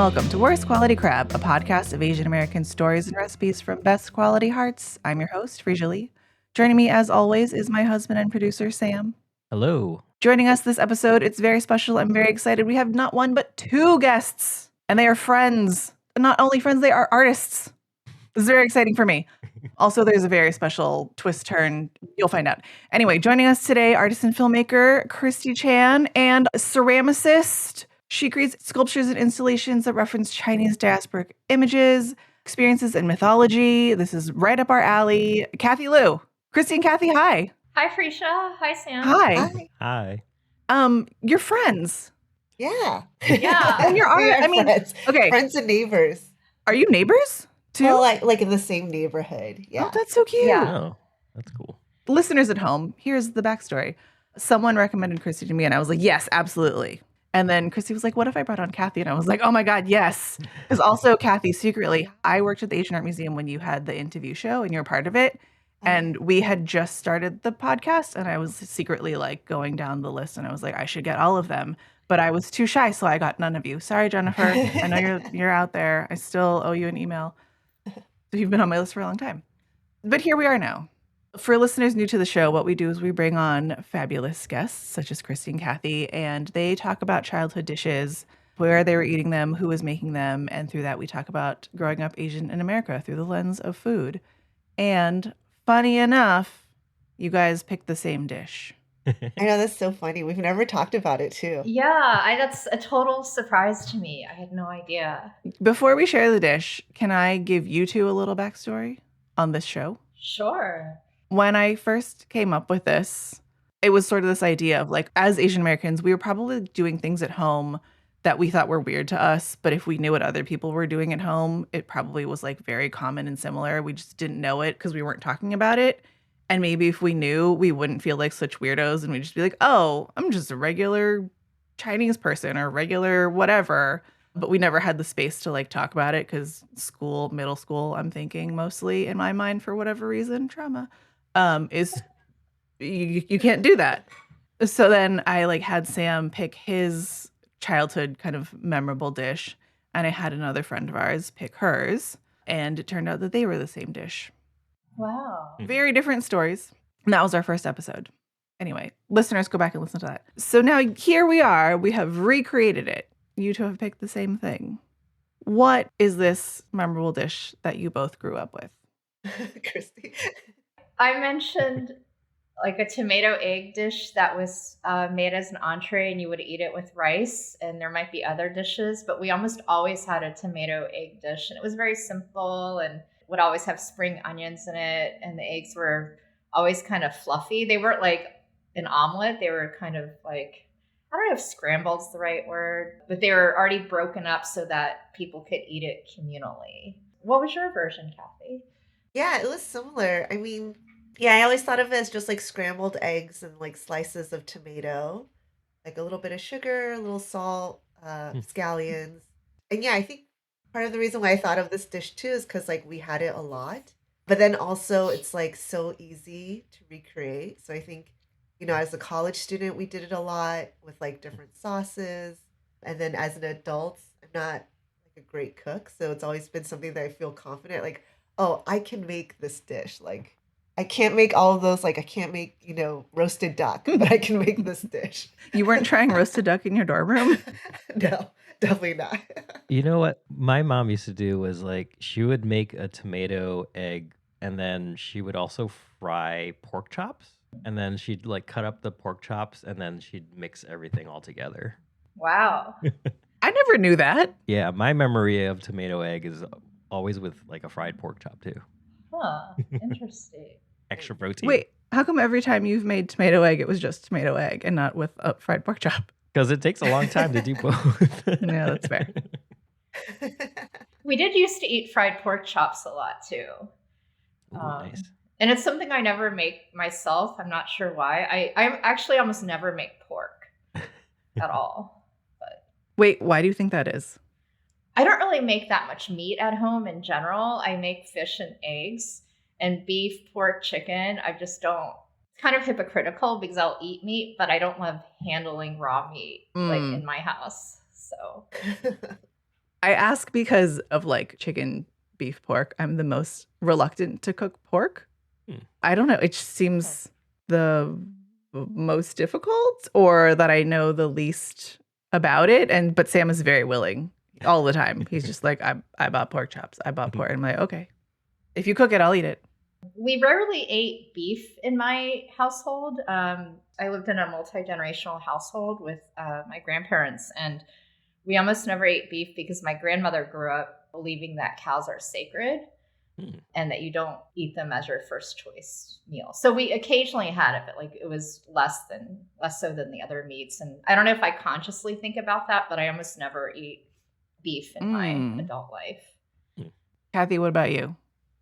welcome to Worst Quality Crab, a podcast of Asian American stories and recipes from best quality hearts. I'm your host, Frisia Lee. Joining me, as always, is my husband and producer, Sam. Hello. Joining us this episode, it's very special. I'm very excited. We have not one, but two guests, and they are friends. Not only friends, they are artists. This is very exciting for me. Also, there's a very special twist turn. You'll find out. Anyway, joining us today, artist and filmmaker Christy Chan and ceramicist. She creates sculptures and installations that reference Chinese diasporic images, experiences, and mythology. This is right up our alley. Cathy Liu. Christy and Cathy, hi. Hi, Frisia. Hi, Sam. Hi. You're friends. Yeah. Yeah. And you're friends. Okay. Friends and neighbors. Are you neighbors too? Well, like in the same neighborhood. Yeah. Oh, that's so cute. Yeah. Oh, that's cool. Listeners at home, here's the backstory. Someone recommended Christy to me, and I was like, yes, absolutely. And then Christy was like, what if I brought on Cathy? And I was like, oh my God, yes. Because also, Cathy, secretly, I worked at the Asian Art Museum when you had the interview show and you were part of it. And we had just started the podcast, and I was secretly like going down the list, and I was like, I should get all of them. But I was too shy, so I got none of you. Sorry, Jennifer. I know you're out there. I still owe you an email. So you've been on my list for a long time. But here we are now. For listeners new to the show, what we do is we bring on fabulous guests, such as Christy and Cathy, and they talk about childhood dishes, where they were eating them, who was making them, and through that we talk about growing up Asian in America through the lens of food. And funny enough, you guys picked the same dish. I know, that's so funny. We've never talked about it too. Yeah, that's a total surprise to me. I had no idea. Before we share the dish, can I give you two a little backstory on this show? Sure. When I first came up with this, it was sort of this idea of like, as Asian Americans, we were probably doing things at home that we thought were weird to us. But if we knew what other people were doing at home, it probably was like very common and similar. We just didn't know it because we weren't talking about it. And maybe if we knew, we wouldn't feel like such weirdos and we'd just be like, oh, I'm just a regular Chinese person or regular whatever. But we never had the space to like talk about it because middle school, I'm thinking mostly in my mind for whatever reason, trauma. Is you can't do that. So then I like had Sam pick his childhood kind of memorable dish, and I had another friend of ours pick hers, and it turned out that they were the same dish. Wow. Very different stories. And that was our first episode. Anyway, listeners, go back and listen to that. So now here we are. We have recreated it. You two have picked the same thing. What is this memorable dish that you both grew up with? Christy. I mentioned like a tomato egg dish that was made as an entree, and you would eat it with rice, and there might be other dishes, but we almost always had a tomato egg dish, and it was very simple and would always have spring onions in it, and the eggs were always kind of fluffy. They weren't like an omelet. They were kind of like, I don't know if scrambled's the right word, but they were already broken up so that people could eat it communally. What was your version, Cathy? Yeah, it was similar. I mean, yeah, I always thought of it as just like scrambled eggs and like slices of tomato, like a little bit of sugar, a little salt, scallions. And yeah, I think part of the reason why I thought of this dish too is because like we had it a lot, but then also it's like so easy to recreate. So I think, as a college student, we did it a lot with like different sauces. And then as an adult, I'm not like a great cook. So it's always been something that I feel confident, like, oh, I can make this dish. Like, I can't make all of those. Like, I can't make, roasted duck, but I can make this dish. You weren't trying roasted duck in your dorm room? No, definitely not. You know what my mom used to do was like she would make a tomato egg, and then she would also fry pork chops, and then she'd like cut up the pork chops, and then she'd mix everything all together. Wow. I never knew that. Yeah, my memory of tomato egg is always with like a fried pork chop too. Huh. Interesting. Extra protein. Wait, how come every time you've made tomato egg, it was just tomato egg and not with a fried pork chop? Because it takes a long time to do both. Yeah, that's fair. We did used to eat fried pork chops a lot too. Ooh, nice. And it's something I never make myself. I'm not sure why. I actually almost never make pork at all. But Wait, why do you think that is? I don't really make that much meat at home in general. I make fish and eggs, and beef, pork, chicken. I just don't. It's kind of hypocritical because I'll eat meat, but I don't love handling raw meat like in my house. So I ask because of like chicken, beef, pork. I'm the most reluctant to cook pork. I don't know. It just seems the most difficult, or that I know the least about it. But Sam is very willing all the time. He's just like, I bought pork chops. I bought pork. And I'm like, okay, if you cook it, I'll eat it. We rarely ate beef in my household. I lived in a multi-generational household with my grandparents, and we almost never ate beef because my grandmother grew up believing that cows are sacred and that you don't eat them as your first choice meal. So we occasionally had it, but like it was less so than the other meats. And I don't know if I consciously think about that, but I almost never eat beef in my adult life. Cathy, what about you?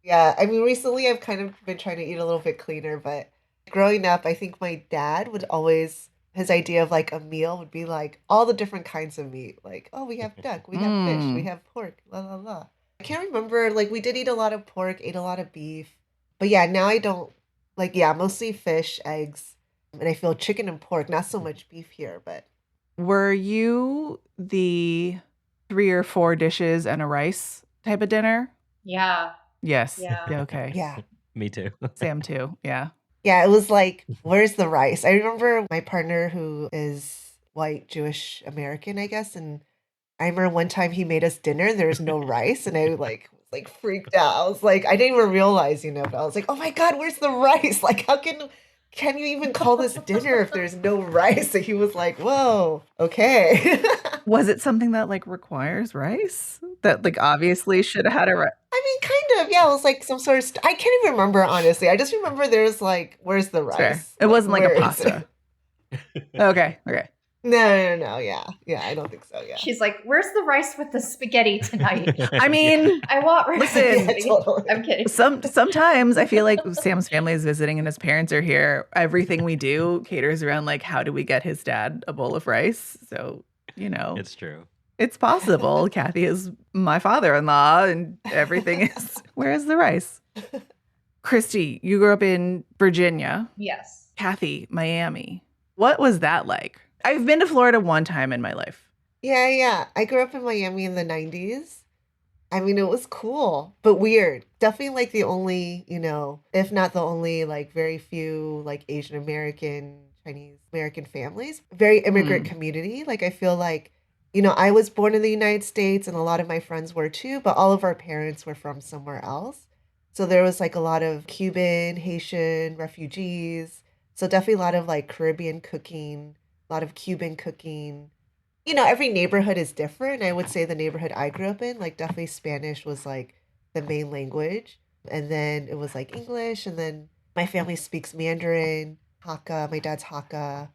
Yeah, I mean, recently I've kind of been trying to eat a little bit cleaner, but growing up, I think my dad would always, his idea of like a meal would be like all the different kinds of meat. Like, oh, we have duck, we have fish, we have pork, la la la. I can't remember, like, we did eat a lot of pork, ate a lot of beef. But yeah, now I don't, like, yeah, mostly fish, eggs, and I feel chicken and pork, not so much beef here, but. Were you the 3 or 4 dishes and a rice type of dinner? Yeah. Yes. Yeah. Okay. Yeah. Me too. Sam too. Yeah. Yeah, it was like, where's the rice? I remember my partner who is white, Jewish American, I guess, and I remember one time he made us dinner, there was no rice, and I like was like freaked out. I was like, I didn't even realize, but I was like, oh my God, where's the rice? Like, how can you even call this dinner if there's no rice? And he was like, whoa, okay. Was it something that like requires rice? That like obviously should have had a rice? I mean, kind of, yeah. It was like some sort of. I can't even remember honestly. I just remember there's like, where's the Fair. rice? It wasn't like a where is pasta. it? Okay. No. Yeah, I don't think so. Yeah. She's like, where's the rice with the spaghetti tonight? I mean, I want rice. listen, Yeah, totally. I'm kidding. sometimes I feel like Sam's family is visiting and his parents are here. Everything we do caters around like, how do we get his dad a bowl of rice? So, It's true. it's possible. Cathy is my father-in-law and everything is, where's the rice? Christy, you grew up in Virginia. Yes. Cathy, Miami. What was that like? I've been to Florida one time in my life. Yeah. I grew up in Miami in the 90s. I mean, it was cool, but weird. Definitely like the only, if not the only, like very few like Asian American, Chinese American families. Very immigrant community. Like I feel like, I was born in the United States and a lot of my friends were too, but all of our parents were from somewhere else. So there was like a lot of Cuban, Haitian refugees. So definitely a lot of like Caribbean cooking, a lot of Cuban cooking. Every neighborhood is different. I would say the neighborhood I grew up in, like definitely Spanish was like the main language. And then it was like English. And then my family speaks Mandarin, Hakka, my dad's Hakka.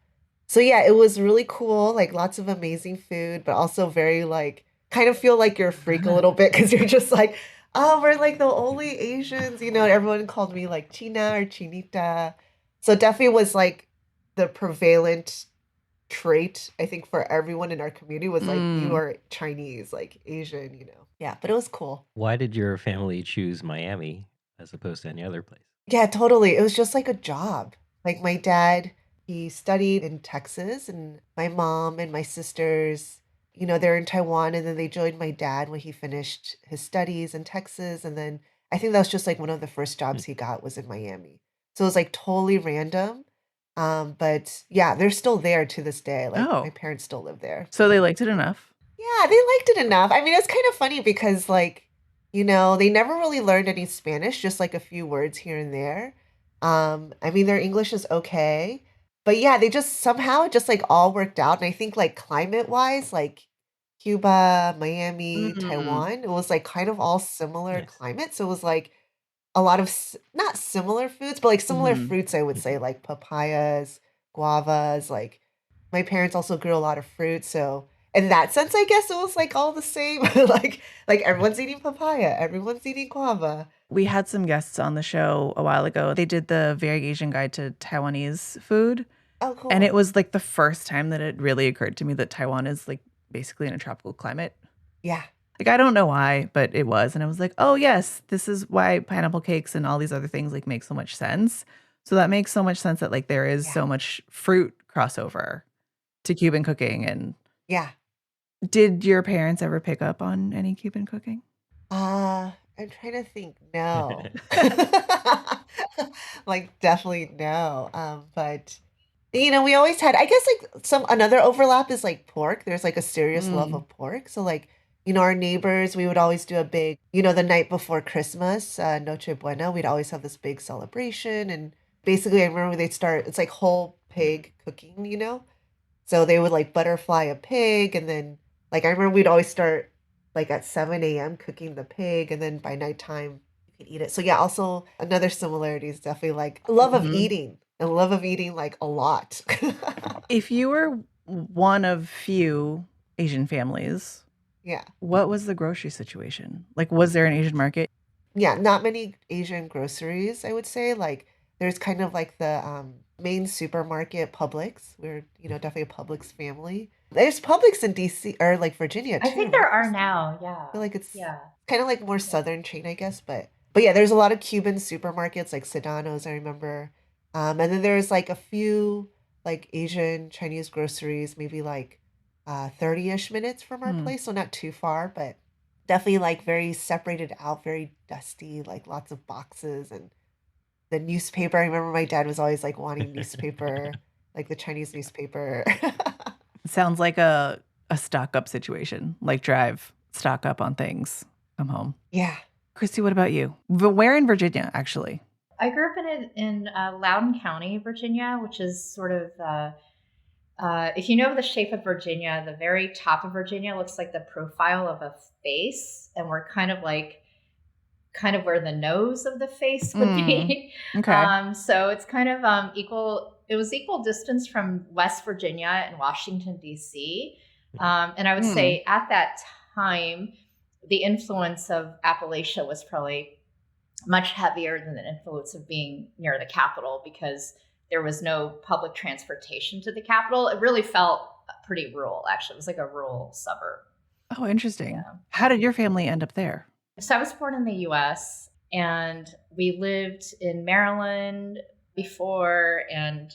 So yeah, it was really cool. Like lots of amazing food, but also very like, kind of feel like you're a freak a little bit because you're just like, oh, we're like the only Asians, everyone called me like China or Chinita. So definitely was like the prevalent trait, I think, for everyone in our community was like, you are Chinese, like Asian, Yeah, but it was cool. Why did your family choose Miami as opposed to any other place? Yeah, totally. It was just like a job. Like my dad, he studied in Texas, and my mom and my sisters, they're in Taiwan, and then they joined my dad when he finished his studies in Texas. And then I think that was just like one of the first jobs he got was in Miami. So it was like totally random. But yeah, they're still there to this day. Like my parents still live there. So they liked it enough. Yeah, they liked it enough. I mean, it's kind of funny because like, they never really learned any Spanish, just like a few words here and there. I mean, their English is okay. But yeah, they just somehow just like all worked out. And I think like climate wise, like Cuba, Miami, Taiwan, it was like kind of all similar climate. So it was like a lot of not similar foods, but like similar fruits, I would say, like papayas, guavas. Like my parents also grew a lot of fruit. So in that sense, I guess it was like all the same. like everyone's eating papaya, everyone's eating guava. We had some guests on the show a while ago. They did the Very Asian Guide to Taiwanese Food. Oh, cool. And it was like the first time that it really occurred to me that Taiwan is like basically in a tropical climate. Yeah. Like, I don't know why, but it was. And I was like, oh, yes, this is why pineapple cakes and all these other things like make so much sense. So that makes so much sense that like there is so much fruit crossover to Cuban cooking. And yeah. Did your parents ever pick up on any Cuban cooking? I'm trying to think. No. Like definitely no. But we always had, I guess, like some another overlap is like pork. There's like a serious love Mm. of pork. So like, our neighbors, we would always do a big, the night before Christmas, Noche Buena, we'd always have this big celebration. And basically I remember they'd start, it's like whole pig cooking. So they would like butterfly a pig, and then like I remember we'd always start like at 7 a.m. cooking the pig, and then by nighttime you could eat it. So yeah, also another similarity is definitely like love of Mhm. eating and love of eating like a lot. If you were one of few Asian families, Yeah. what was the grocery situation? Like, was there an Asian market? Yeah, not many Asian groceries, I would say. Like there's kind of like the main supermarket Publix. We're, definitely a Publix family. There's Publix in DC or like Virginia I too, think there right, are Christy? now. I feel like it's Yeah. kind of like more Yeah. southern chain, I guess, but yeah, there's a lot of Cuban supermarkets like Sedano's, I remember. And then there's like a few like Asian Chinese groceries, maybe like 30-ish minutes from our Hmm. place, so not too far, but definitely like very separated out, very dusty, like lots of boxes and the newspaper. I remember my dad was always like wanting newspaper, like the Chinese newspaper. Sounds like a stock up situation. Like drive, stock up on things, come home. Yeah. Christy, what about you? Where in Virginia, actually? I grew up in Loudoun County, Virginia, which is sort of if you know the shape of Virginia, the very top of Virginia looks like the profile of a face, and we're kind of where the nose of the face would be. Okay. So it's kind of equal. It was equal distance from West Virginia and Washington D.C. And I would say at that time, the influence of Appalachia was probably much heavier than the influence of being near the capital, because there was no public transportation to the capital. It really felt pretty rural, actually. It was like a rural suburb. Oh, interesting. Yeah. How did your family end up there? So I was born in the US, and we lived in Maryland before, and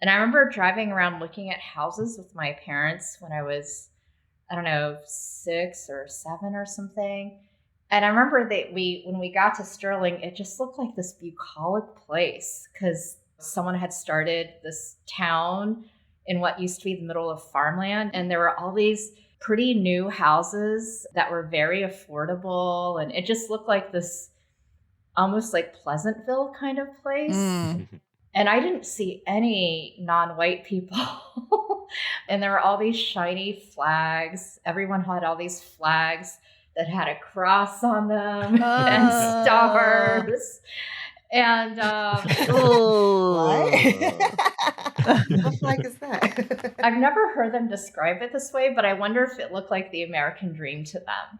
I remember driving around looking at houses with my parents when I was, I don't know, 6 or 7 or something. And I remember that when we got to Sterling, it just looked like this bucolic place, because someone had started this town in what used to be the middle of farmland, and there were all these pretty new houses that were very affordable, and it just looked like this almost like Pleasantville kind of place. And I didn't see any non-white people. And there were all these shiny flags. Everyone had all these flags that had a cross on them and stars. And What? What flag is that? I've never heard them describe it this way, but I wonder if it looked like the American dream to them,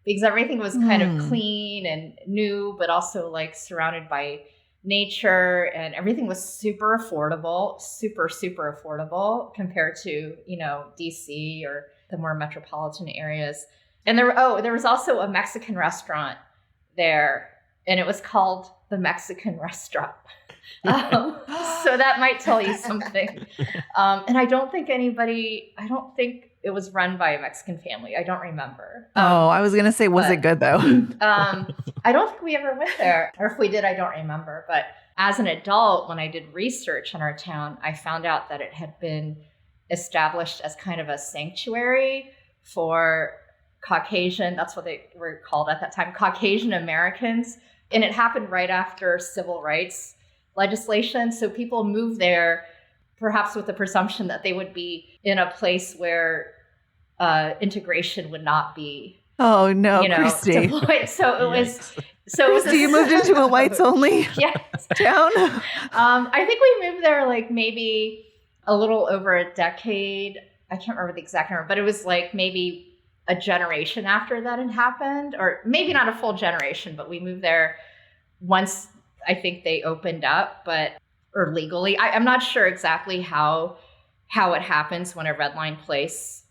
because everything was kind of clean and new, but also like surrounded by nature, and everything was super affordable, super, super affordable compared to, DC or the more metropolitan areas. And there was also a Mexican restaurant there, and it was called the Mexican Restaurant. So that might tell you something. And I don't think it was run by a Mexican family. I don't remember. I was going to say, was it good though? I don't think we ever went there, or if we did, I don't remember. But as an adult, when I did research on our town, I found out that it had been established as kind of a sanctuary for Caucasian, that's what they were called at that time, Caucasian Americans. And it happened right after civil rights legislation. So people moved there perhaps with the presumption that they would be in a place where integration would not be, oh no, Christy. deployed. So it was. So Christy, you moved into a whites only town. I think we moved there like maybe a little over a decade. I can't remember the exact number, but it was like maybe a generation after that had happened, or maybe not a full generation, but we moved there once I think they opened up, or legally. I'm not sure exactly how it happens when a red line place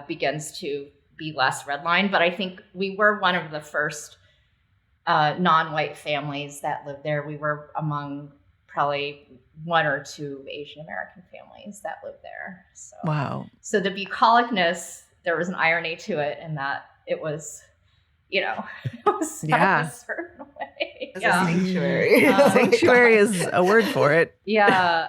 begins to be less red line, but I think we were one of the first non-white families that lived there. We were among probably 1 or 2 Asian American families that lived there. So, wow. So the bucolicness there was an irony to it in that it was, it was set Yeah. up a certain way. It's Yeah. a sanctuary. Oh my Sanctuary God. is a word for it. Yeah.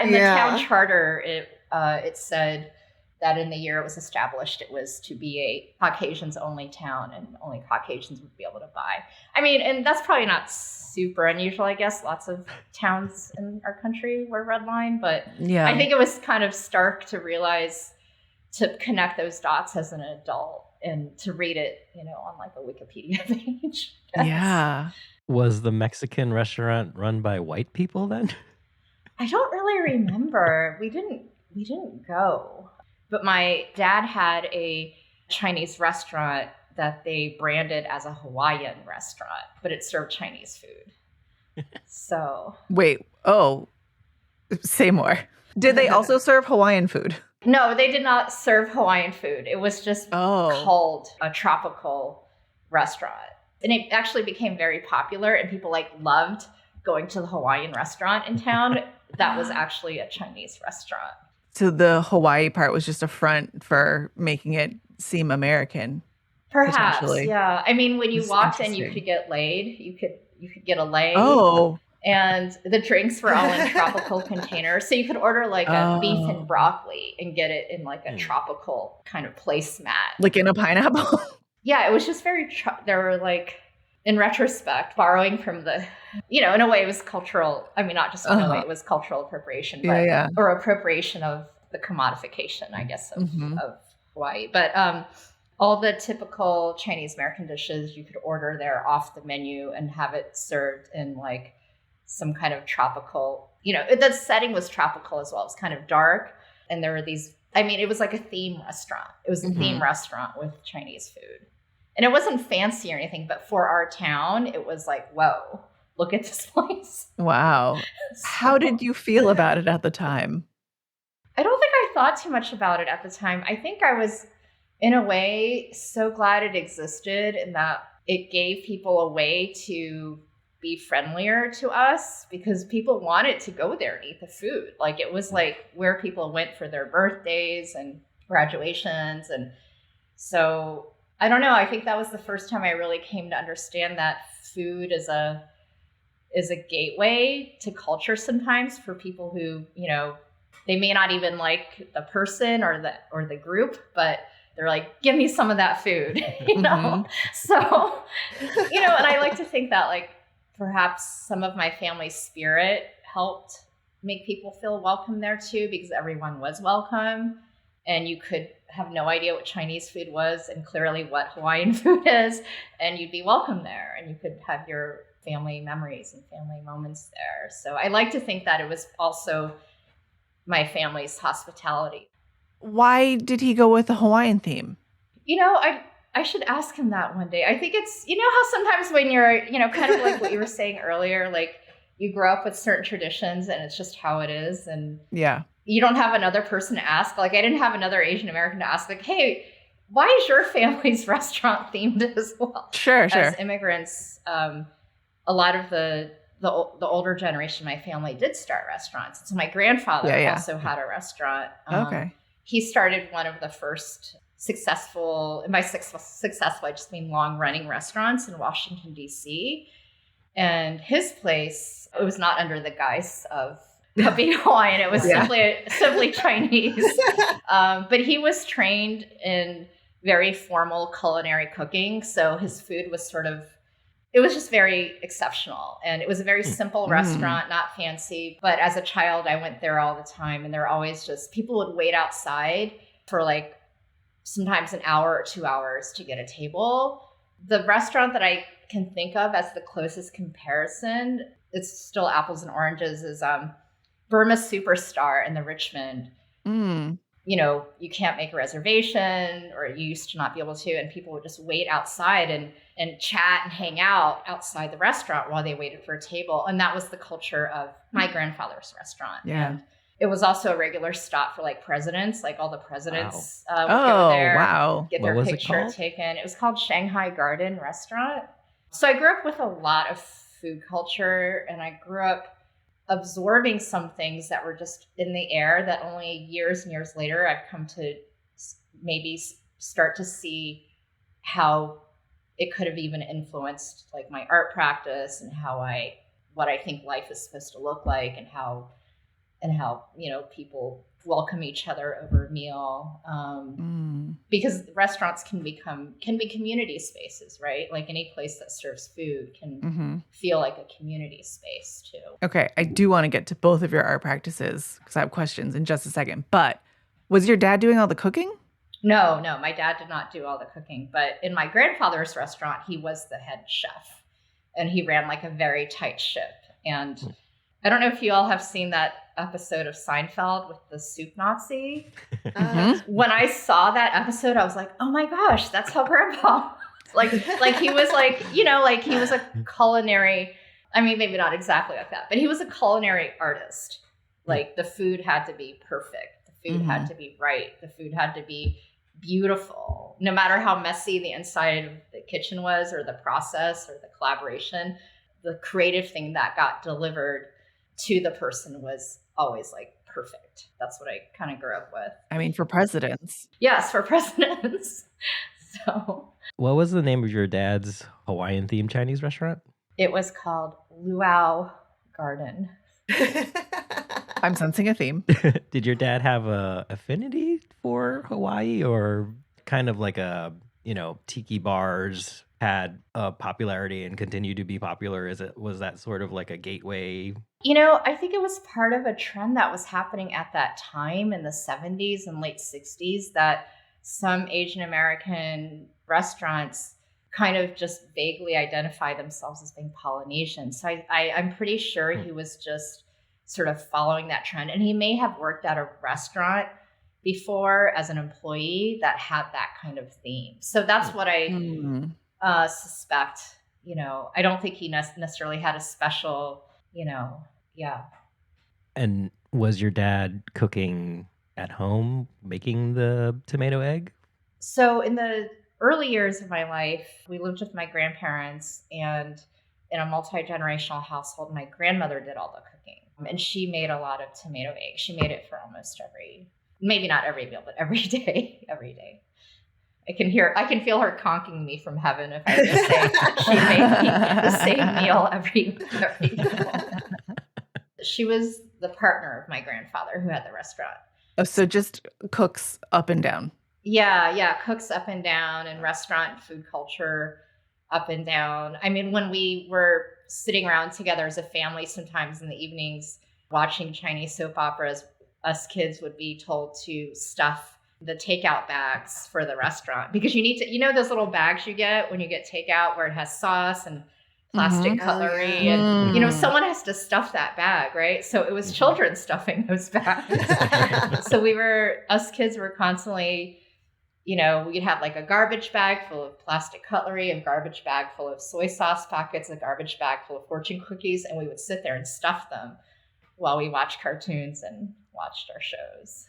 In the town Yeah. charter, it said that in the year it was established, it was to be a Caucasians only town and only Caucasians would be able to buy. I mean, and that's probably not super unusual, I guess. Lots of towns in our country were redlined, but Yeah. I think it was kind of stark to realize, to connect those dots as an adult and to read it, on like a Wikipedia page. I guess. Yeah. Was the Mexican restaurant run by white people then? I don't really remember. We didn't go. But my dad had a Chinese restaurant that they branded as a Hawaiian restaurant, but it served Chinese food. So Wait. Oh, say more. Did they also serve Hawaiian food? no, they did not serve Hawaiian food. It was just Oh. called a tropical restaurant. And it actually became very popular and people loved going to the Hawaiian restaurant in town. That was actually a Chinese restaurant. So the Hawaii part was just a front for making it seem American. Perhaps, Potentially. yeah. I mean, when you That's walked in, you interesting. could get laid. You could get a lay. Oh. And the drinks were all in tropical containers. So you could order a beef and broccoli and get it in a tropical kind of placemat. Like in a pineapple? Yeah, it was just there were in retrospect, borrowing from the, in a way it was cultural. I mean, not just in a way, it was cultural appropriation, but, Yeah. or appropriation of the commodification, I guess, of Hawaii. But all the typical Chinese American dishes you could order there off the menu and have it served in some kind of tropical, the setting was tropical as well. It was kind of dark. And there were these, it was like a theme restaurant. It was a theme restaurant with Chinese food. And it wasn't fancy or anything, but for our town, it was whoa, look at this place. Wow. How did you feel about it at the time? I don't think I thought too much about it at the time. I think I was, in a way, so glad it existed and that it gave people a way to be friendlier to us because people wanted to go there and eat the food. It was where people went for their birthdays and graduations. And so I don't know. I think that was the first time I really came to understand that food is a gateway to culture sometimes for people who, they may not even like the person or the group, but they're give me some of that food, So, and I like to think that perhaps some of my family's spirit helped make people feel welcome there too, because everyone was welcome and you could have no idea what Chinese food was and clearly what Hawaiian food is, and you'd be welcome there and you could have your family memories and family moments there. So I like to think that it was also my family's hospitality. Why did he go with the Hawaiian theme? I should ask him that one day. I think it's, how sometimes when you're, kind of like what you were saying earlier, you grow up with certain traditions and it's just how it is. And Yeah. you don't have another person to ask. I didn't have another Asian American to ask, hey, why is your family's restaurant themed as well? Sure. As immigrants, a lot of the older generation of my family did start restaurants. So my grandfather also had a restaurant. Okay. He started one of the first successful, and by successful, I just mean long-running restaurants in Washington, D.C. And his place, it was not under the guise of being Hawaiian. It was simply Chinese. But he was trained in very formal culinary cooking. So his food was it was just very exceptional. And it was a very simple restaurant, not fancy. But as a child, I went there all the time. And there were always people would wait outside for sometimes an hour or 2 hours to get a table. The restaurant that I can think of as the closest comparison, it's still apples and oranges, is Burma Superstar in the Richmond. You can't make a reservation, or you used to not be able to, and people would just wait outside and chat and hang out outside the restaurant while they waited for a table. And that was the culture of my grandfather's restaurant. Yeah. And it was also a regular stop for presidents, all the presidents would go there, get their picture taken. It was called Shanghai Garden Restaurant. So I grew up with a lot of food culture, and I grew up absorbing some things that were just in the air that only years and years later I've come to maybe start to see how it could have even influenced like my art practice and what I think life is supposed to look like, and how people welcome each other over a meal. Because restaurants can be community spaces, right? Like any place that serves food can feel like a community space too. Okay, I do want to get to both of your art practices because I have questions in just a second. But was your dad doing all the cooking? No, my dad did not do all the cooking. But in my grandfather's restaurant, he was the head chef, and he ran like a very tight ship. And I don't know if you all have seen that episode of Seinfeld with the soup Nazi. When I saw that episode, I was like, oh my gosh, that's how Grandpa like he was like, like he was a culinary, I mean, maybe not exactly like that, but he was a culinary artist. Like the food had to be perfect. The food had to be right. The food had to be beautiful. No matter how messy the inside of the kitchen was, or the process, or the collaboration, the creative thing that got delivered to the person was always like perfect. That's what I kind of grew up with. I mean, for presidents. Yes, for presidents. So What was the name of your dad's Hawaiian themed Chinese restaurant? it was called Luau Garden. I'm sensing a theme. Did your dad have a affinity for Hawaii, or kind of like tiki bars had a popularity and continue to be popular? Was that sort of like a gateway? I think it was part of a trend that was happening at that time in the 70s and late 60s, that some Asian American restaurants kind of just vaguely identify themselves as being Polynesian. So I'm pretty sure he was just sort of following that trend. And he may have worked at a restaurant before as an employee that had that kind of theme. So that's what I suspect. I don't think he necessarily had a special, yeah. And was your dad cooking at home, making the tomato egg? So in the early years of my life, we lived with my grandparents, and in a multi-generational household, my grandmother did all the cooking. And she made a lot of tomato eggs. She made it for almost maybe not every meal, but every day. I can feel her conking me from heaven if I just say she made me the same meal every meal. She was the partner of my grandfather who had the restaurant. Oh, so just cooks up and down. Yeah, cooks up and down, and restaurant food culture up and down. I mean, when we were sitting around together as a family, sometimes in the evenings watching Chinese soap operas, us kids would be told to stuff the takeout bags for the restaurant, because you need to, those little bags you get when you get takeout where it has sauce and plastic cutlery, and someone has to stuff that bag, right? So it was children stuffing those bags. So us kids were constantly, we'd have like a garbage bag full of plastic cutlery, a garbage bag full of soy sauce packets, a garbage bag full of fortune cookies, and we would sit there and stuff them while we watched cartoons and watched our shows.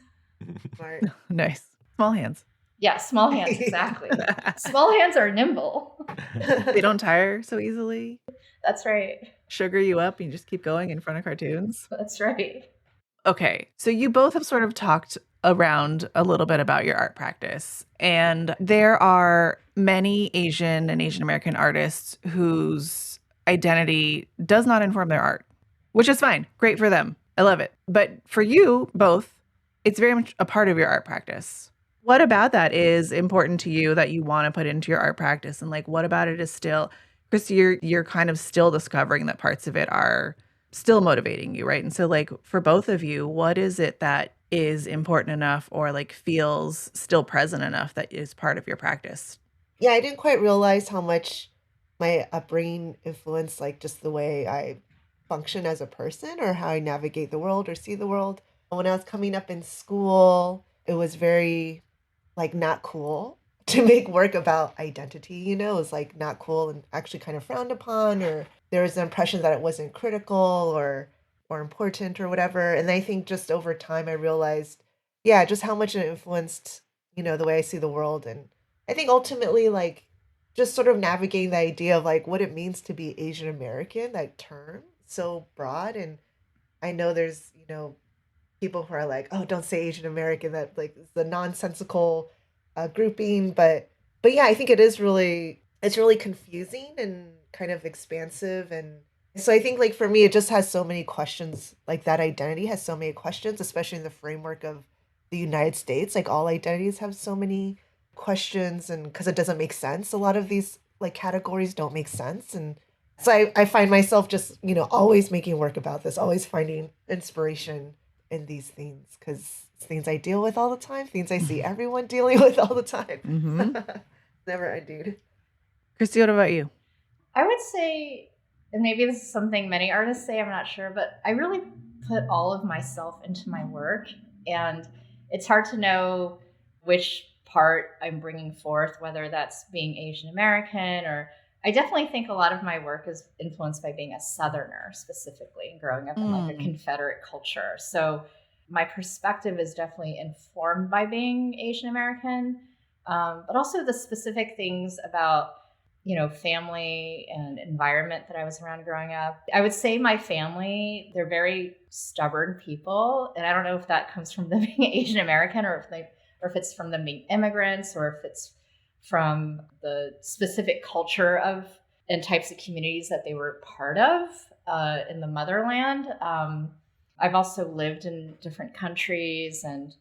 Smart. Nice. Small hands. Yeah, small hands, exactly. Small hands are nimble. They don't tire so easily. That's right. Sugar you up and you just keep going in front of cartoons. That's right. Okay, so you both have sort of talked around a little bit about your art practice. And there are many Asian and Asian American artists whose identity does not inform their art, which is fine. Great for them. I love it. But for you both, it's very much a part of your art practice. What about that is important to you that you want to put into your art practice? And like, what about it is still, Christy, you're kind of still discovering that parts of it are still motivating you, right? And so like for both of you, what is it that is important enough or like feels still present enough that is part of your practice? Yeah, I didn't quite realize how much my upbringing influenced like just the way I function as a person or how I navigate the world or see the world. When I was coming up in school, it was very like not cool to make work about identity, it was like not cool and actually kind of frowned upon, or there was the impression that it wasn't critical or important or whatever. And I think just over time I realized, yeah, just how much it influenced, the way I see the world. And I think ultimately like just sort of navigating the idea of like what it means to be Asian American, that term, so broad. And I know there's, people who are like, oh, don't say Asian American, that like is the nonsensical grouping, but yeah, I think it's really confusing and kind of expansive. And so I think like for me, it just has so many questions. Like that identity has so many questions, especially in the framework of the United States. Like all identities have so many questions, and because it doesn't make sense, a lot of these like categories don't make sense. And so I find myself just, always making work about this, always finding inspiration in these things because it's things I deal with all the time, things I see everyone dealing with all the time. Mm-hmm. Never ending. Christy, what about you? I would say, and maybe this is something many artists say, I'm not sure, but I really put all of myself into my work. And it's hard to know which part I'm bringing forth, whether that's being Asian American or I definitely think a lot of my work is influenced by being a Southerner specifically and growing up in like a Confederate culture. So my perspective is definitely informed by being Asian American, but also the specific things about family and environment that I was around growing up. I would say my family, they're very stubborn people. And I don't know if that comes from them being Asian American or if it's from them being immigrants or if it's from the specific culture of and types of communities that they were part of in the motherland. I've also lived in different countries, and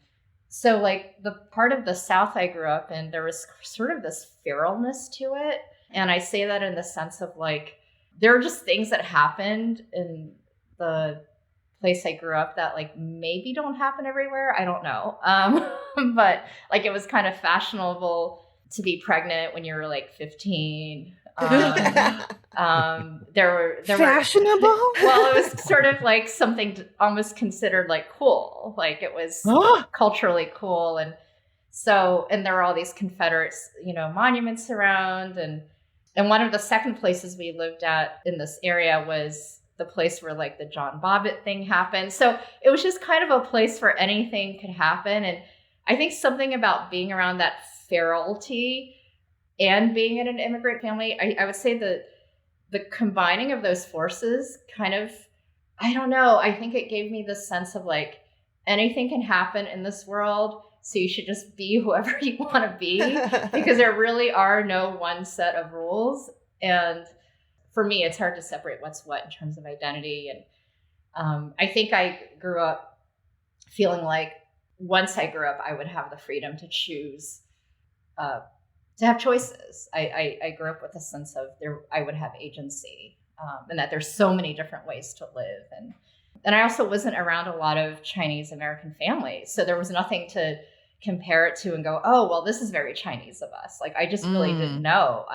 so like the part of the South I grew up in, there was sort of this feralness to it. And I say that in the sense of like, there are just things that happened in the place I grew up that like maybe don't happen everywhere. I don't know. But like it was kind of fashionable to be pregnant when you were like 15. There Fashionable? Well, it was sort of like something almost considered like cool. Like it was culturally cool. And there were all these Confederate, monuments around. And one of the second places we lived at in this area was the place where like the John Bobbitt thing happened. So it was just kind of a place where anything could happen. And I think something about being around that ferality and being in an immigrant family, I would say the combining of those forces kind of, I don't know, I think it gave me this sense of like anything can happen in this world. So you should just be whoever you want to be because there really are no one set of rules. And for me, it's hard to separate what's what in terms of identity. And I think I grew up feeling like once I grew up, I would have the freedom to choose, to have choices. I grew up with a sense of I would have agency, and that there's so many different ways to live. And I also wasn't around a lot of Chinese American families. So there was nothing to compare it to and go, oh, well, this is very Chinese of us. Like, I just really didn't know.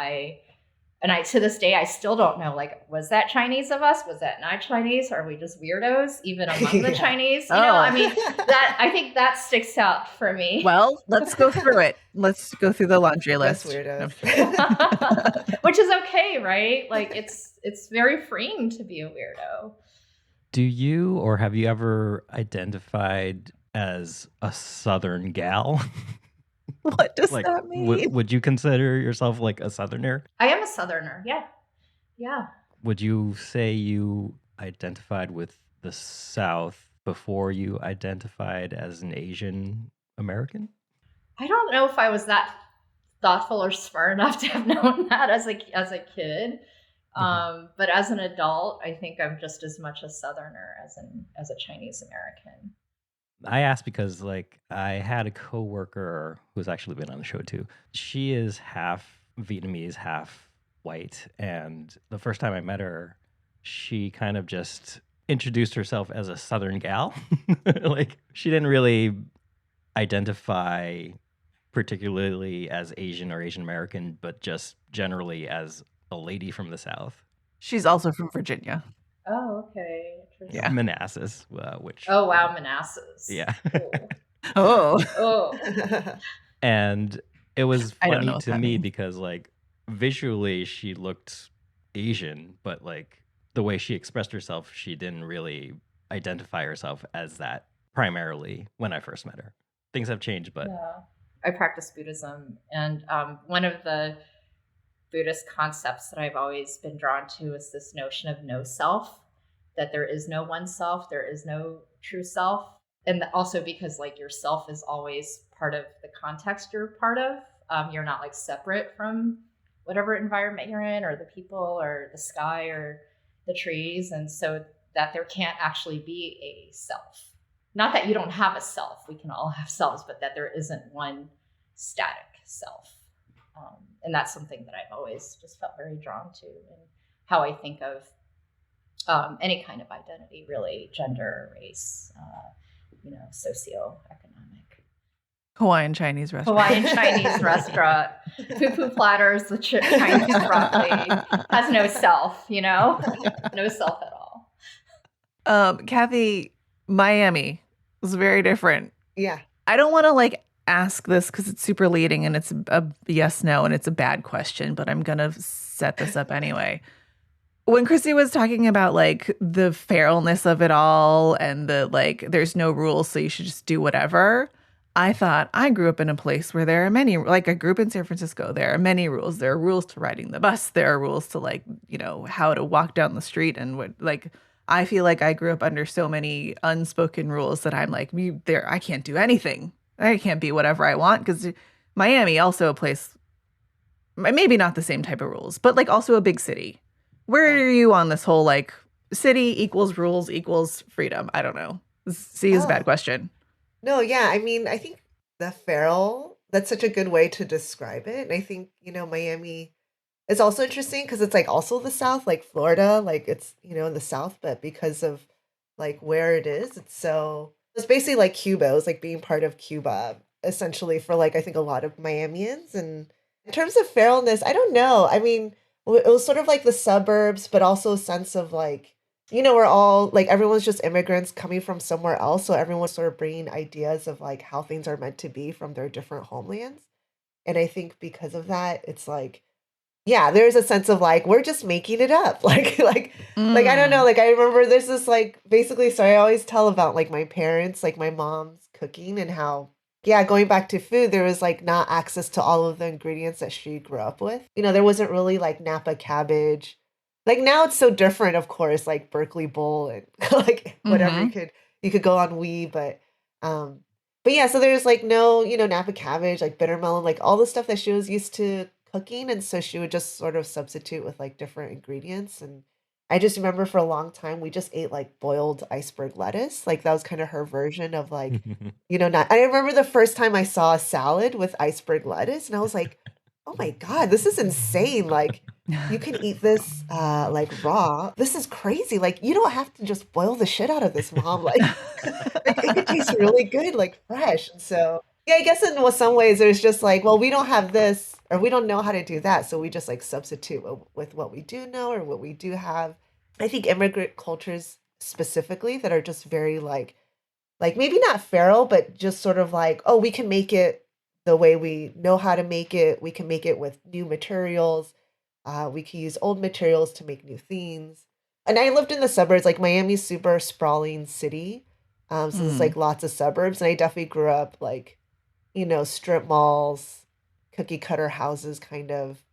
To this day, I still don't know, like, was that Chinese of us? Was that not Chinese? Are we just weirdos even among the Chinese? I mean, I think that sticks out for me. Well, let's go through it. Let's go through the laundry list. Weirdos. Which is okay, right? Like, it's very freeing to be a weirdo. Do you or have you ever identified as a Southern gal? What does like, that mean? Would you consider yourself like a Southerner? I am a Southerner. Yeah. Yeah. Would you say you identified with the South before you identified as an Asian American? I don't know if I was that thoughtful or smart enough to have known that as a kid. But as an adult, I think I'm just as much a Southerner as a Chinese American. I asked because like I had a coworker who's actually been on the show too. She is half Vietnamese, half white. And the first time I met her, she kind of just introduced herself as a Southern gal. Like she didn't really identify particularly as Asian or Asian American, but just generally as a lady from the South. She's also from Virginia. Oh, okay. Yeah. Manassas, which... Oh, wow, Manassas. Yeah. Cool. Oh. And it was funny to me means. because like visually she looked Asian, but like the way she expressed herself, she didn't really identify herself as that primarily when I first met her. Things have changed, but... Yeah. I practice Buddhism, and one of the Buddhist concepts that I've always been drawn to is this notion of no self, that there is no one self, there is no true self. And also because like your self is always part of the context you're part of. You're not like separate from whatever environment you're in, or the people, or the sky, or the trees. And so that there can't actually be a self. Not that you don't have a self, we can all have selves, but that there isn't one static self. And that's something that I've always just felt very drawn to, and how I think of any kind of identity, really, gender, race, socioeconomic. Hawaiian Chinese restaurant. Hawaiian Chinese restaurant, poo-poo platters with Chinese broccoli, has no self, no self at all. Cathy, Miami was very different. Yeah. I don't want to ask this because it's super leading and it's a yes, no, and it's a bad question, but I'm going to set this up anyway. When Christy was talking about the feralness of it all and the there's no rules, so you should just do whatever, I thought I grew up in a place where there are many, I grew up in San Francisco. There are many rules. There are rules to riding the bus. There are rules to how to walk down the street and what I feel like I grew up under so many unspoken rules that I'm I can't do anything. I can't be whatever I want, because Miami, also a place, maybe not the same type of rules, but also a big city. Where are you on this whole city equals rules equals freedom? I don't know. See, is a bad question. No, yeah. I mean, I think the feral, that's such a good way to describe it. And I think, Miami is also interesting because it's also the South, like Florida, it's, in the South, but because of where it is, it's basically like Cuba. It was being part of Cuba, essentially, for I think a lot of Miamians. And in terms of feralness, I don't know. I mean, it was sort of the suburbs, but also a sense of we're all everyone's just immigrants coming from somewhere else. So everyone's sort of bringing ideas of how things are meant to be from their different homelands. And I think because of that, it's yeah, there's a sense of we're just making it up. I don't know. I remember there's this basically, so I always tell about my parents, my mom's cooking, and how, yeah, going back to food, there was not access to all of the ingredients that she grew up with. There wasn't really Napa cabbage. Now it's so different, of course, Berkeley Bowl and whatever you could go on Wii, but yeah, so there's no, Napa cabbage, bitter melon, all the stuff that she was used to cooking. And so she would just sort of substitute with different ingredients. And I just remember for a long time, we just ate boiled iceberg lettuce. That was kind of her version of not, I remember the first time I saw a salad with iceberg lettuce and I was oh my God, this is insane. You can eat this raw. This is crazy. You don't have to just boil the shit out of this, Mom. It tastes really good, fresh. And so, yeah, I guess in some ways there's just well, we don't have this or we don't know how to do that. So we just substitute with what we do know or what we do have. I think immigrant cultures specifically that are just very maybe not feral, but just sort of oh, we can make it the way we know how to make it. We can make it with new materials. We can use old materials to make new things. And I lived in the suburbs, Miami's super sprawling city. So there's lots of suburbs. And I definitely grew up strip malls, cookie cutter houses, kind of.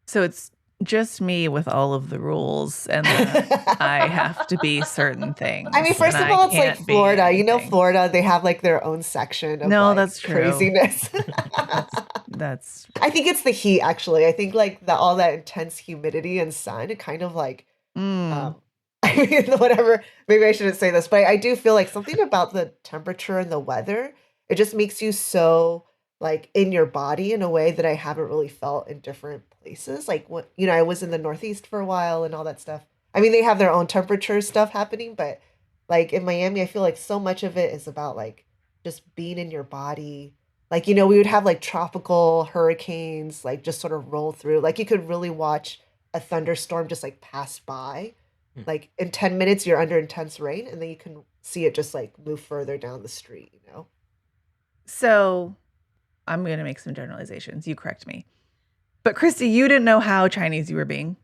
So it's just me with all of the rules, and I have to be certain things. I mean, first of all, it's Florida. Florida, they have their own section of that's true. Craziness. That's I think it's the heat, actually. I think all that intense humidity and sun, it kind of I mean, whatever, maybe I shouldn't say this, but I do feel something about the temperature and the weather, it just makes you so in your body in a way that I haven't really felt in different places. When, I was in the Northeast for a while and all that stuff. I mean, they have their own temperature stuff happening, but in Miami, I feel so much of it is about just being in your body. We would have tropical hurricanes, just sort of roll through. You could really watch a thunderstorm just pass by. In 10 minutes, you're under intense rain, and then you can see it just move further down the street, So I'm going to make some generalizations. You correct me. But Christy, you didn't know how Chinese you were being.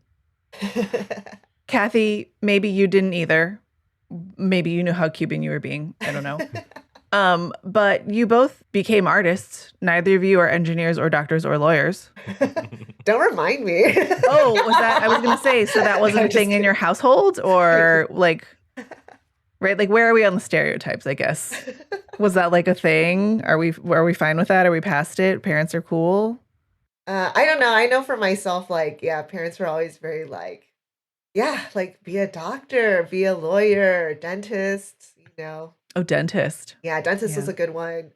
Cathy, maybe you didn't either. Maybe you knew how Cuban you were being. I don't know. But you both became artists. Neither of you are engineers or doctors or lawyers. Don't remind me. Oh, was that? I was going to say, so that wasn't a thing in your household, or right? Where are we on the stereotypes, I guess? Was that like a thing? Are we fine with that? Are we past it? Parents are cool? I don't know. I know for myself, like, yeah, parents were always very like, yeah, like be a doctor, be a lawyer, dentist, Oh, dentist. Yeah, dentist Yeah. was a good one.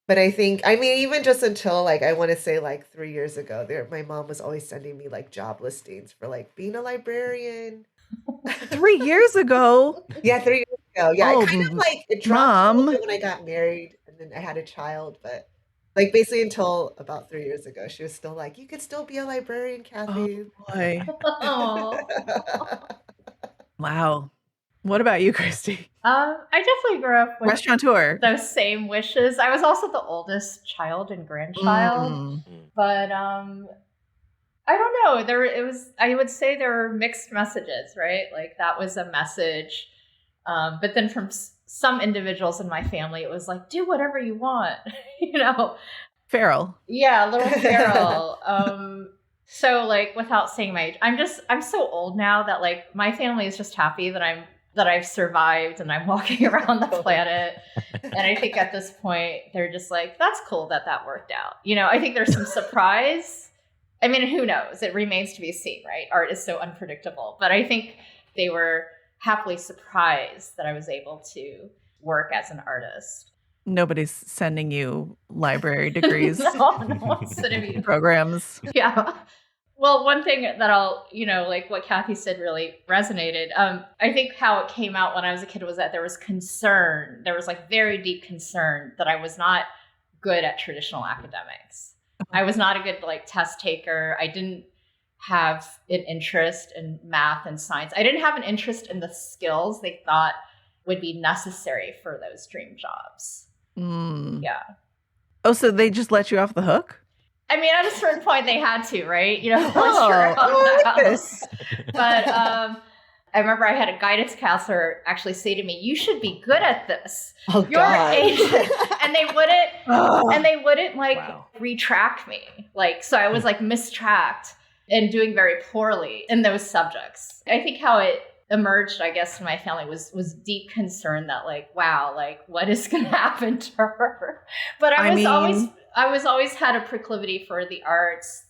But I think, I mean, even just until like, I want to say like 3 years ago, my mom was always sending me like job listings for like being a librarian. 3 years ago. Yeah, 3 years ago. Yeah, Oh, it kind of like it dropped a little Mom. bit when I got married and then I had a child, but like basically until about 3 years ago, she was still like, you could still be a librarian, Oh Cathy. boy. Oh. Wow. What about you, Christy? I definitely grew up with Restaurateur. those same wishes. I was also the oldest child and grandchild, Mm. but I don't know. I would say there were mixed messages, right? Like that was a message. But then from some individuals in my family, it was like, do whatever you want, Feral. Yeah, a little feral. So like without saying my age, I'm so old now that like my family is just happy that I've survived and I'm walking around the planet. And I think at this point they're just like, that's cool that worked out. I think there's some surprise. I mean, who knows? It remains to be seen, right? Art is so unpredictable. But I think they were happily surprised that I was able to work as an artist. Nobody's sending you library degrees. No one's sending me programs. Yeah. Well, one thing that I'll, like what Cathy said really resonated. I think how it came out when I was a kid was that there was concern. There was like very deep concern that I was not good at traditional academics. I was not a good like test taker. I didn't have an interest in math and science. I didn't have an interest in the skills they thought would be necessary for those dream jobs. Mm. Yeah. Oh, so they just let you off the hook? I mean, at a certain point they had to, right? I like this. But I remember I had a guidance counselor actually say to me, "You should be good at this. Oh, You're God. Asian," and they wouldn't like Wow. retract me. Like, so I was like mistracked and doing very poorly in those subjects. I think how it emerged, I guess, in my family was deep concern that like, wow, like what is going to happen to her? But I was always had a proclivity for the arts,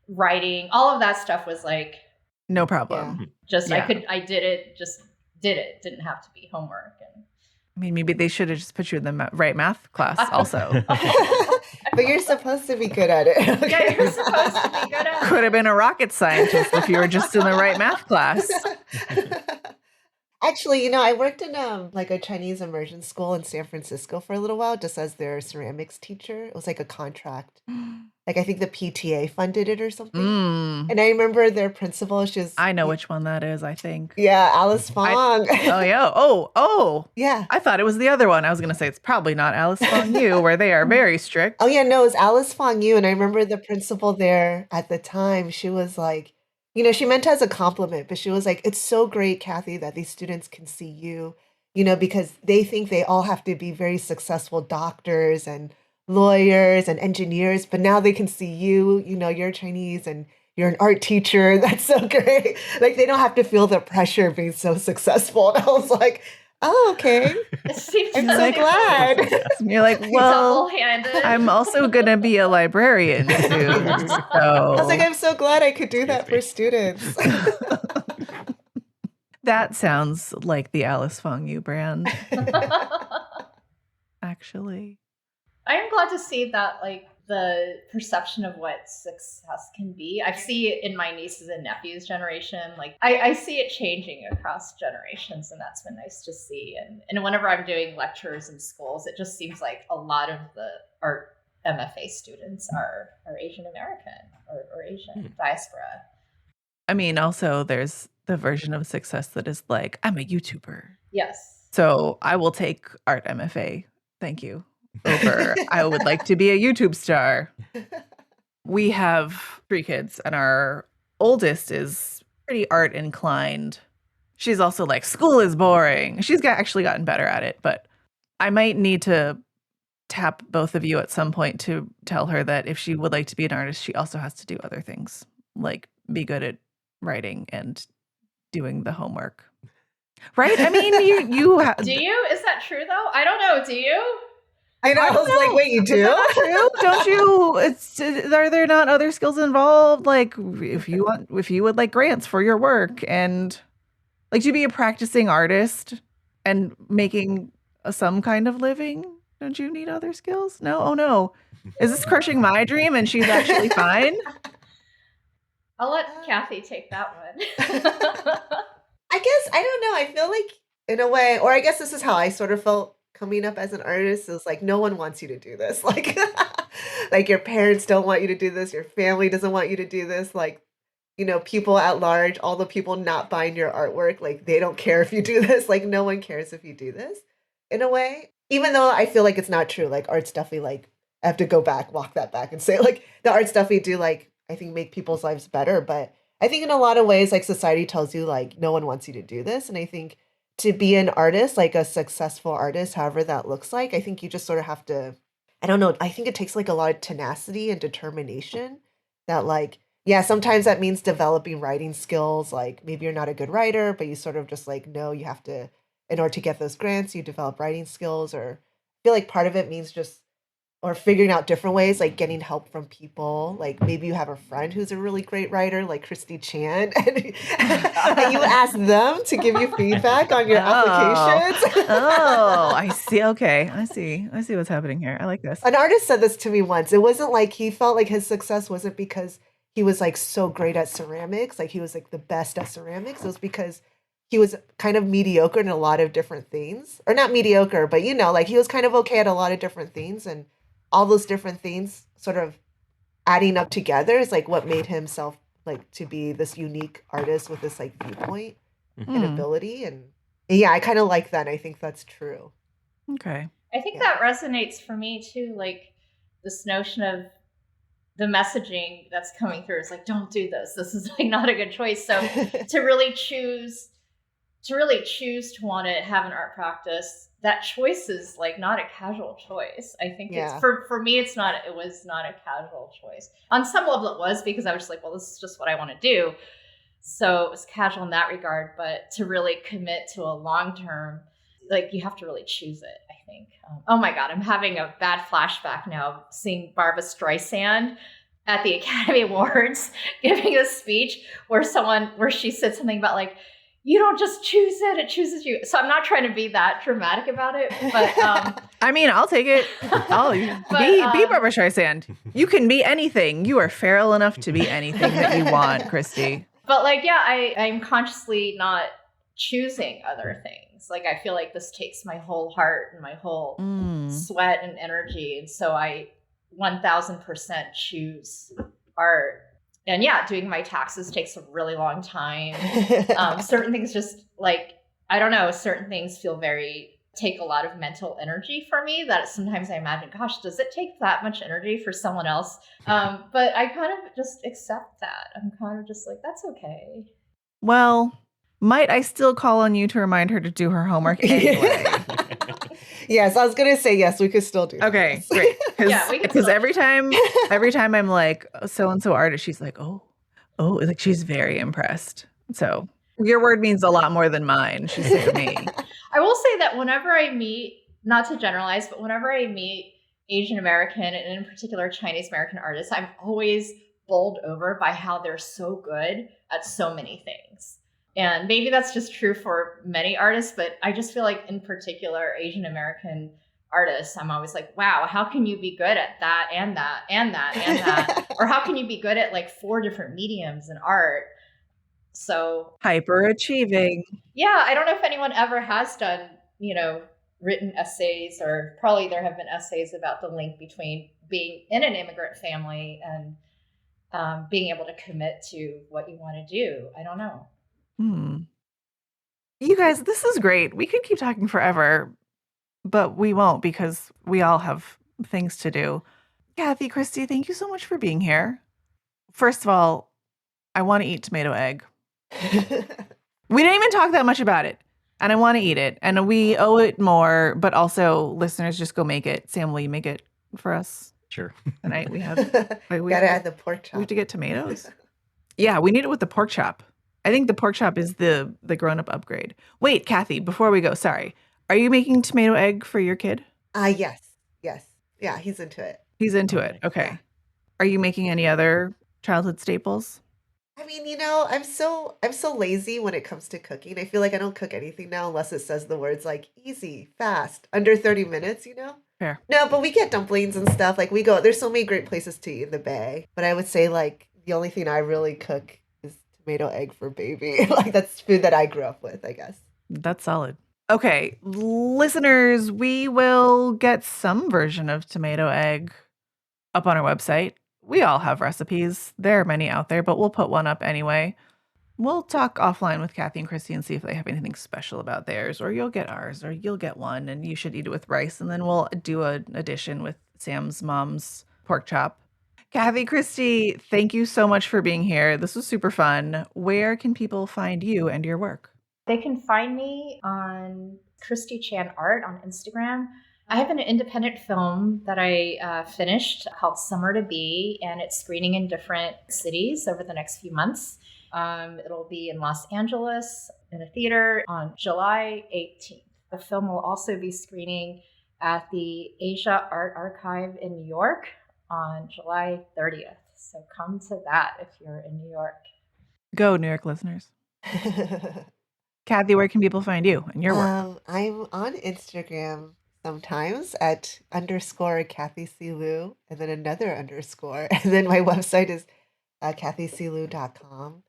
writing, all of that stuff was like no problem. just Yeah. I did it, didn't have to be homework. And I mean, maybe they should have just put you in the right math class also. But you're supposed to be good at it. Yeah, you're supposed to be good at it. Could have been a rocket scientist if you were just in the right math class. Actually, I worked in like a Chinese immersion school in San Francisco for a little while, just as their ceramics teacher. It was like a contract. Like I think the PTA funded it or something. Mm. And I remember their principal. She was, I know which one that is, I think. yeah, Alice Fong. Oh, yeah. Oh. Yeah. I thought it was the other one. I was going to say it's probably not Alice Fong Yu, where they are very strict. Oh yeah, no, it was Alice Fong Yu. And I remember the principal there at the time. She was like, she meant it as a compliment, but she was like, "It's so great, Cathy, that these students can see you, because they think they all have to be very successful doctors and lawyers and engineers, but now they can see you, you're Chinese and you're an art teacher. That's so great. Like they don't have to feel the pressure of being so successful." And I was like, oh, okay. I'm so glad. And you're like, well, double-handed. I'm also going to be a librarian soon. So. I was like, I'm so glad I could do that for students. That sounds like the Alice Fong Yu brand, actually. I am glad to see that, like, the perception of what success can be. I see it in my nieces and nephews' generation. Like, I see it changing across generations, and that's been nice to see. And whenever I'm doing lectures in schools, it just seems like a lot of the art MFA students are Asian American or Asian diaspora. I mean, also, there's the version of success that is like, I'm a YouTuber. Yes. So I will take art MFA. Thank you. Over, I would like to be a YouTube star. We have 3 kids, and our oldest is pretty art inclined. She's also like, school is boring. She's actually gotten better at it, but I might need to tap both of you at some point to tell her that if she would like to be an artist, she also has to do other things, like be good at writing and doing the homework. Right? I mean, you Do you? Is that true though? I don't know. Do you? I know. I was like, wait, you do? true. Don't you? Are there not other skills involved? Like if you would like grants for your work and like to be a practicing artist and making some kind of living, don't you need other skills? No. Oh no. Is this crushing my dream and she's actually fine? I'll let Cathy take that one. I guess, I don't know. I feel like in a way, or I guess this is how I sort of felt coming up as an artist, is like no one wants you to do this. Like your parents don't want you to do this, your family doesn't want you to do this. Like, people at large, all the people not buying your artwork, like they don't care if you do this. Like no one cares if you do this in a way. Even though I feel like it's not true. Like art stuff we like I have to go back, walk that back and say like the art stuff we do like I think make people's lives better. But I think in a lot of ways, like society tells you like no one wants you to do this. And I think to be an artist, like a successful artist, however that looks like, I think you just sort of have to, I don't know, I think it takes like a lot of tenacity and determination that like, yeah, sometimes that means developing writing skills. Like maybe you're not a good writer, but you sort of just like know you have to, in order to get those grants, you develop writing skills. Or I feel like part of it means just, or figuring out different ways, like getting help from people. Like maybe you have a friend who's a really great writer, like Christy Chan, and you ask them to give you feedback on your applications. Oh, I see. Okay. I see what's happening here. I like this. An artist said this to me once. It wasn't like he felt like his success wasn't because he was like so great at ceramics, like he was like the best at ceramics. It was because he was kind of mediocre in a lot of different things. Or not mediocre, but like he was kind of okay at a lot of different things. And all those different things sort of adding up together is like what made himself like to be this unique artist with this like viewpoint and ability. And yeah, I kind of like that. I think that's true. Okay. I think that resonates for me too. Like this notion of the messaging that's coming through is like, don't do this. This is like not a good choice. So to really choose to want to have an art practice, that choice is like not a casual choice. I think it's for me, it was not a casual choice. On some level it was, because I was just like, well, this is just what I want to do. So it was casual in that regard, but to really commit to a long-term, like you have to really choose it, I think. Oh my God, I'm having a bad flashback now, seeing Barbra Streisand at the Academy Awards giving a speech where she said something about like, you don't just choose it, it chooses you. So I'm not trying to be that dramatic about it, but I mean, I'll take it. Be Barbra Streisand. You can be anything. You are feral enough to be anything that you want, Christy. But like, yeah, I'm consciously not choosing other things. Like I feel like this takes my whole heart and my whole sweat and energy. And so I 1000% choose art. And yeah, doing my taxes takes a really long time. Certain things just like, I don't know, certain things take a lot of mental energy for me that sometimes I imagine, gosh, does it take that much energy for someone else? But I kind of just accept that. I'm kind of just like, that's okay. Well, might I still call on you to remind her to do her homework anyway? Yes, I was gonna say yes. We could still do that. Okay, great. Because every time I'm like so and so artist, she's like, oh, like she's very impressed. So your word means a lot more than mine. She said to me. I will say that whenever I meet, not to generalize, but whenever I meet Asian American and in particular Chinese American artists, I'm always bowled over by how they're so good at so many things. And maybe that's just true for many artists, but I just feel like in particular Asian American artists, I'm always like, wow, how can you be good at that and that and that and that? Or how can you be good at like 4 different mediums in art? So hyperachieving. Yeah, I don't know if anyone ever has done, written essays, or probably there have been essays about the link between being in an immigrant family and being able to commit to what you want to do. I don't know. You guys, this is great. We could keep talking forever, but we won't because we all have things to do. Cathy, Christy, thank you so much for being here. First of all, I want to eat tomato egg. We didn't even talk that much about it, and I want to eat it, and we owe it more, but also listeners, just go make it. Sam, will you make it for us? Sure. Tonight we have gotta add the pork chop. We have to get tomatoes. Yeah, we need it with the pork chop. I think the pork chop is the grown-up upgrade. Wait, Cathy, before we go, sorry. Are you making tomato egg for your kid? Yes. Yes. Yeah, he's into it. He's into Oh, it. nice. Okay. Yeah. Are you making any other childhood staples? I mean, I'm so lazy when it comes to cooking. I feel like I don't cook anything now unless it says the words like easy, fast, under 30 minutes, Fair. No, but we get dumplings and stuff. Like there's so many great places to eat in the Bay. But I would say like the only thing I really cook is tomato egg for baby. Like that's food that I grew up with, I guess. That's solid. Okay, listeners, we will get some version of tomato egg up on our website. We all have recipes. There are many out there, but we'll put one up anyway. We'll talk offline with Cathy and Christy and see if they have anything special about theirs, or you'll get ours, or you'll get one, and you should eat it with rice, and then we'll do an addition with Sam's mom's pork chop. Cathy, Christy, thank you so much for being here. This was super fun. Where can people find you and your work? They can find me on Christy Chan Art on Instagram. I have an independent film that I finished called Summer to Be, and it's screening in different cities over the next few months. It'll be in Los Angeles in a theater on July 18th. The film will also be screening at the Asia Art Archive in New York on July 30th. So come to that if you're in New York. Go, New York listeners. Cathy, where can people find you and your work? I'm on Instagram sometimes at _ Cathy C. Lou, and then another _ and then my website is cathyclou.com.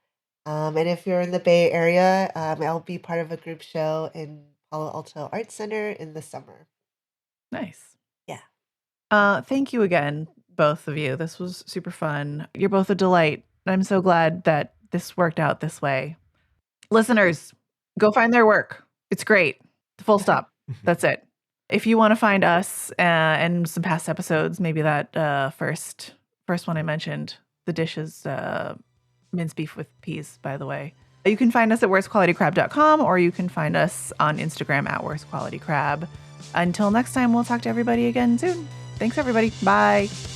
And if you're in the Bay Area, I'll be part of a group show in Palo Alto Art Center in the summer. Nice. Yeah. Thank you again, both of you. This was super fun. You're both a delight. I'm so glad that this worked out this way. Listeners, go find their work. It's great. Full stop. That's it. If you want to find us and some past episodes, maybe that first one I mentioned, the dish is minced beef with peas, by the way. You can find us at worstqualitycrab.com, or you can find us on Instagram at worstqualitycrab. Until next time, we'll talk to everybody again soon. Thanks, everybody. Bye.